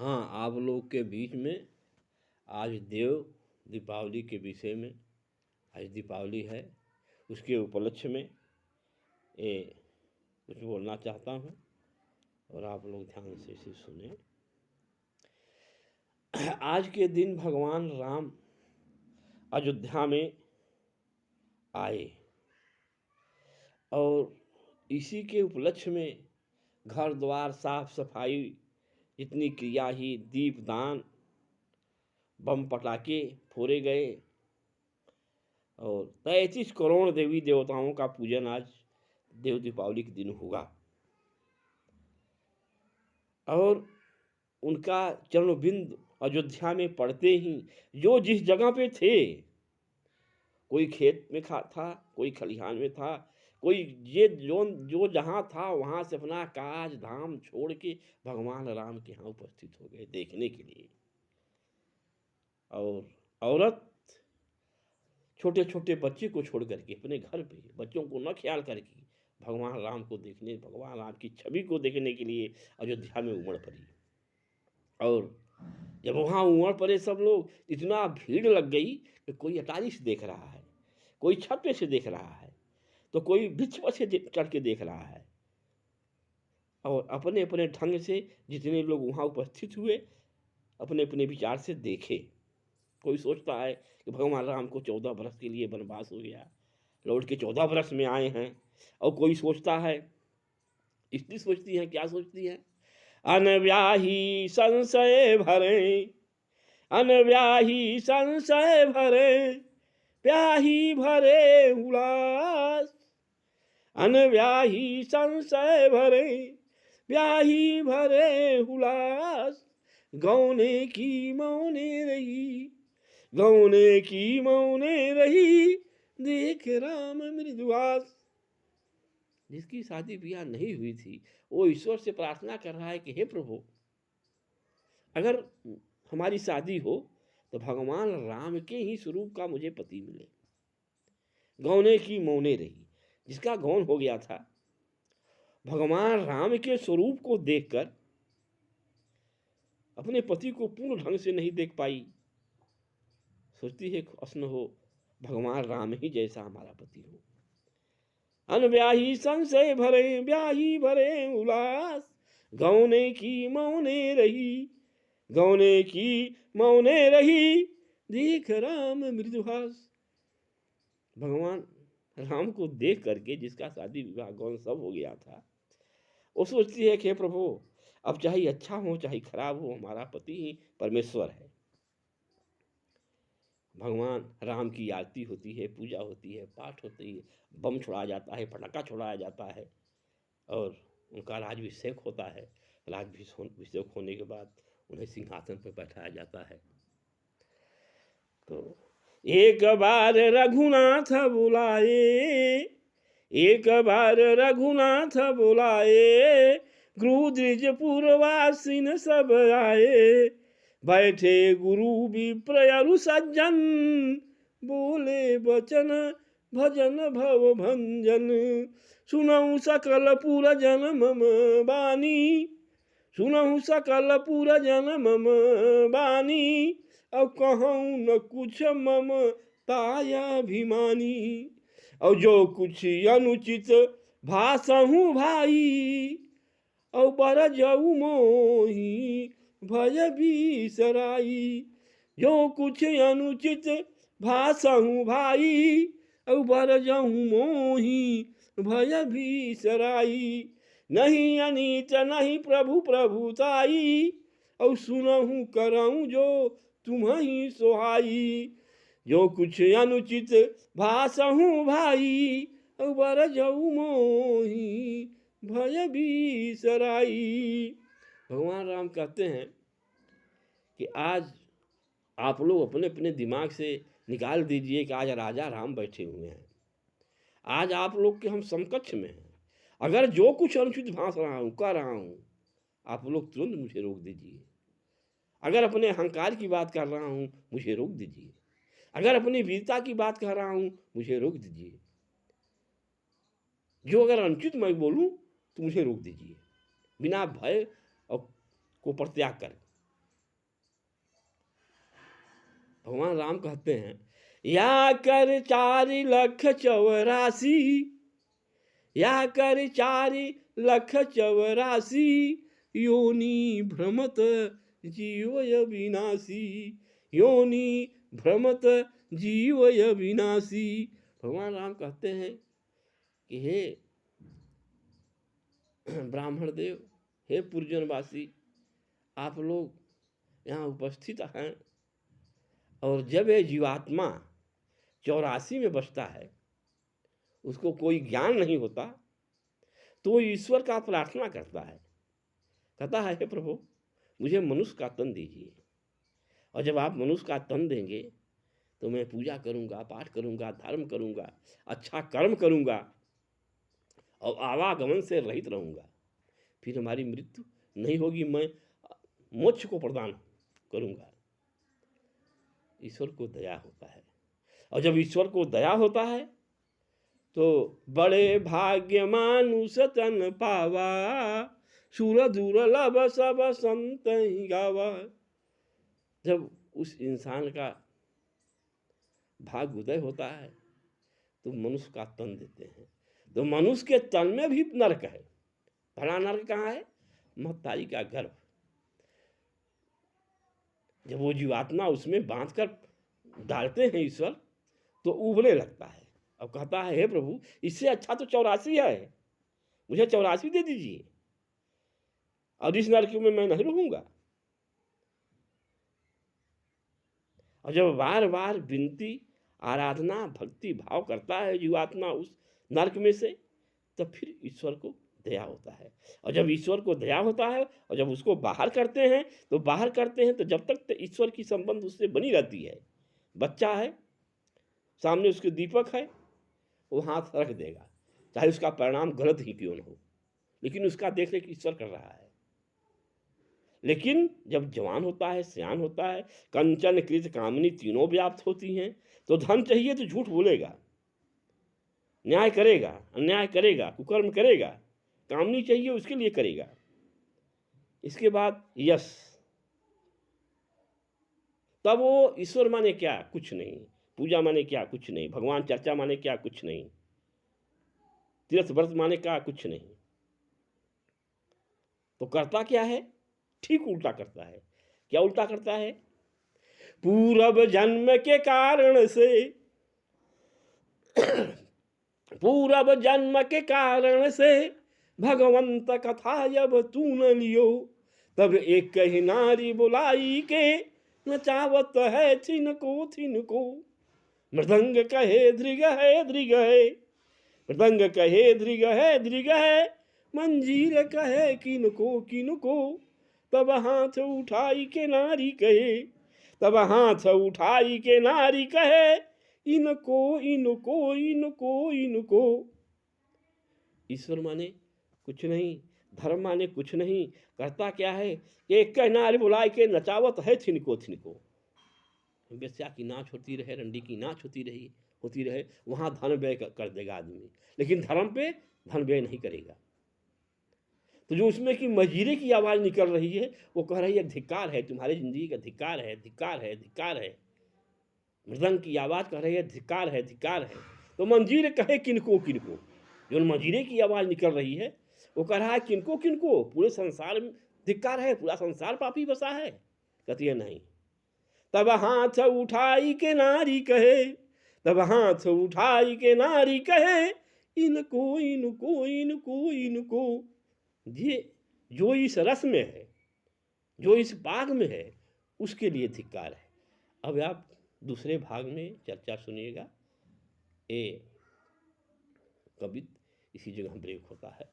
हाँ, आप लोग के बीच में आज दीपावली के विषय में, आज दीपावली है, उसके उपलक्ष्य में ये कुछ बोलना चाहता हूँ और आप लोग ध्यान से इसे सुने। आज के दिन भगवान राम अयोध्या में आए और इसी के उपलक्ष्य में घर द्वार साफ सफाई, इतनी क्रिया ही, दीपदान, बम पटाखे फोड़े गए और 33 करोड़ देवी देवताओं का पूजन आज देव दीपावली के दिन होगा। और उनका चरण बिंद अयोध्या में पड़ते ही जो जिस जगह पे थे, कोई खेत में था, कोई खलिहान में था, कोई ये जो जहाँ था वहाँ से अपना काज धाम छोड़ के भगवान राम के यहाँ उपस्थित हो गए देखने के लिए। और औरत छोटे छोटे बच्चे को छोड़ करके अपने घर पे बच्चों को न ख्याल करके भगवान राम को देखने, भगवान राम की छवि को देखने के लिए अयोध्या में उमड़ पड़ी। और जब वहाँ उमड़ पड़े सब लोग, इतना भीड़ लग गई कि कोई अटारी से देख रहा है, कोई छत पे से देख रहा है, तो कोई वृक्ष पर से चढ़ के देख रहा है। और अपने अपने ढंग से जितने लोग वहाँ उपस्थित हुए अपने अपने विचार से देखे। कोई सोचता है कि भगवान राम को 14 वर्ष के लिए वनवास हो गया, लौट के 14 वर्ष में आए हैं। और कोई सोचता है, स्त्री सोचती है, क्या सोचती है, अनव्याही संशय भरे, अनव्याही संशय भरे, प्याही भरे उलास, अनव्याही संशय भरे, प्याही भरे हुलास, गौने की मौने रही, गौने की मौने रही, देख राम मृदुवास। जिसकी शादी ब्याह नहीं हुई थी वो ईश्वर से प्रार्थना कर रहा है कि हे प्रभु, अगर हमारी शादी हो तो भगवान राम के ही स्वरूप का मुझे पति मिले। गौने की मौने रही, जिसका गौन हो गया था, भगवान राम के स्वरूप को देखकर अपने पति को पूर्ण ढंग से नहीं देख पाई, सोचती है प्रश्न हो भगवान राम ही जैसा हमारा पति हो। अनव्याही संशय भरे, ब्याही भरे उल्लास, गौने की मौने रही, गौने की मौने रही, देख राम मृदुहास। भगवान राम को देख करके जिसका शादी विवाह गौन सब हो गया था, वो सोचती है कि प्रभु अब चाहे अच्छा हो चाहे खराब हो, हमारा पति ही परमेश्वर है। भगवान राम की आरती होती है, पूजा होती है, पाठ होती है, बम छोड़ा जाता है, पटाखा छोड़ाया जाता है और उनका राज्याभिषेक होता है। राज्याभिषेक होने के बाद उन्हें सिंहासन पर बैठाया जाता है। तो एक बार रघुनाथ बुलाए, एक बार रघुनाथ बुलाए, गुरुद्विज पुरवासिन सब आए, बैठे गुरु विप्रयरु सज्जन, बोले बचन भजन भव भंजन, सुनऊ सकल पुर जन मम बानी, सुनऊ सकल पुर जन मम बानी, अब कहूँ न कुछ मम तायाभिमानी, और जो कुछ अनुचित भाषहूँ भाई, और बर जाऊ मोही भय बिसराई, जो कुछ अनुचित भाषहूँ भाई, और बर जाऊ मोही भय बिसराई, नहीं अनित नहीं प्रभु प्रभुताई, और सुनहूँ करऊँ जो तुम्हें सोहाई, जो कुछ अनुचित भाषहूँ भाई, और बर जाऊ मोही भय बिसराई। भगवान राम कहते हैं कि आज आप लोग अपने अपने दिमाग से निकाल दीजिए कि आज राजा राम बैठे हुए हैं, आज आप लोग के हम समकक्ष में हैं। अगर जो कुछ अनुचित भाष रहा हूँ, कह रहा हूँ, आप लोग तुरंत मुझे रोक दीजिए। अगर अपने अहंकार की बात कर रहा हूँ, मुझे रोक दीजिए। अगर अपनी वीरता की बात कर रहा हूँ, मुझे रोक दीजिए। जो अगर अनुचित मैं बोलूँ तो मुझे रोक दीजिए, बिना भय और को परित्याग कर। भगवान राम कहते हैं, या कर 4,84,000, या कर 4,84,000, योनि भ्रमत जीवय विनाशी, योनि भ्रमत जीवय विनाशी। भगवान राम कहते हैं कि हे ब्राह्मण देव, हे पुरजनवासी, आप लोग यहाँ उपस्थित हैं, और जब ये जीवात्मा 84 में बसता है, उसको कोई ज्ञान नहीं होता, तो ईश्वर का प्रार्थना करता है, कहता है, हे प्रभु मुझे मनुष्य का तन दीजिए, और जब आप मनुष्य का तन देंगे तो मैं पूजा करूंगा, पाठ करूंगा, धर्म करूंगा, अच्छा कर्म करूंगा, और आवागमन से रहित रहूंगा, फिर हमारी मृत्यु नहीं होगी, मैं मोक्ष को प्रदान करूंगा। ईश्वर को दया होता है, और जब ईश्वर को दया होता है तो बड़े भाग्य मानुष तन पावा, सुर दुर्लभ सब संत ही गावा। जब उस इंसान का भाग्य उदय होता है तो मनुष्य का तन देते हैं, तो मनुष्य के तन में भी नरक है। भला नरक कहाँ है? महतारी का गर्भ। जब वो जीवात्मा उसमें बांध कर डालते हैं ईश्वर, तो उबलने लगता है। अब कहता है, हे प्रभु इससे अच्छा तो 84 है, मुझे 84 दे दीजिए, और इस नरक में मैं नहीं रहूंगा। और जब बार बार विनती, आराधना, भक्ति भाव करता है जीवात्मा उस नरक में से, तब फिर ईश्वर को दया होता है। और जब ईश्वर को दया होता है और जब उसको बाहर करते हैं तो जब तक तो ईश्वर की संबंध उससे बनी रहती है। बच्चा है, सामने उसके दीपक है, वो हाथ रख देगा, चाहे उसका परिणाम गलत ही क्यों न हो, लेकिन उसका देख रेख ईश्वर कर रहा है। लेकिन जब जवान होता है, सियान होता है, कंचन कृत कामनी तीनों व्याप्त होती हैं, तो धन चाहिए तो झूठ बोलेगा, न्याय करेगा, अन्याय करेगा, कुकर्म करेगा, कामनी चाहिए उसके लिए करेगा। इसके बाद यश, तब वो ईश्वर माने क्या? कुछ नहीं। पूजा माने क्या? कुछ नहीं। भगवान चर्चा माने क्या? कुछ नहीं। तीर्थ व्रत माने क्या? कुछ नहीं। तो करता क्या है? ठीक उल्टा करता है। क्या उल्टा करता है? पूर्व जन्म के कारण से, पूर्व जन्म के कारण से भगवंत कथा जब तू न लियो, तब एक ही नारी बुलाई के नचावत है थिनको थिनको। मृदंग कहे धृग है धृग है, मृदंग कहे धृग है धृग है, मंजीर कहे किनको किनको। तब हाथ उठाई के नारी कहे, तब हाथ उठाई के नारी कहे, इनको इनको इनको इनको। ईश्वर माने कुछ नहीं, धर्म माने कुछ नहीं, करता क्या है? एक नारी बुलाए के नचावत है थिनको थिनको। बेस्या की नाच होती रहे, रंडी की नाच होती रहे, वहां धन व्यय कर देगा आदमी, लेकिन धर्म पे धन व्यय नहीं करेगा। तो जो उसमें की मजीरे की आवाज निकल रही है, वो कह रही है धिक्कार है, तुम्हारी जिंदगी का धिक्कार है, धिक्कार है, धिक्कार है। मृदंग की आवाज कह रही है धिक्कार है, धिक्कार है। तो मंजीर कहे किनको किनको, जो मंजीरे की आवाज निकल रही है वो कह रहा है किनको किनको, पूरे संसार में धिक्कार है, पूरा संसार पापी बसा है। कहती है नहीं। तब हाथ उठाई के नारी कहे, तब हाथ उठाई के नारी कहे, इनको इनको इनको इनको। ये जो इस रस में है, जो इस बाग में है, उसके लिए धिक्कार है। अब आप दूसरे भाग में चर्चा सुनिएगा। ए कवित इसी जगह ब्रेक होता है।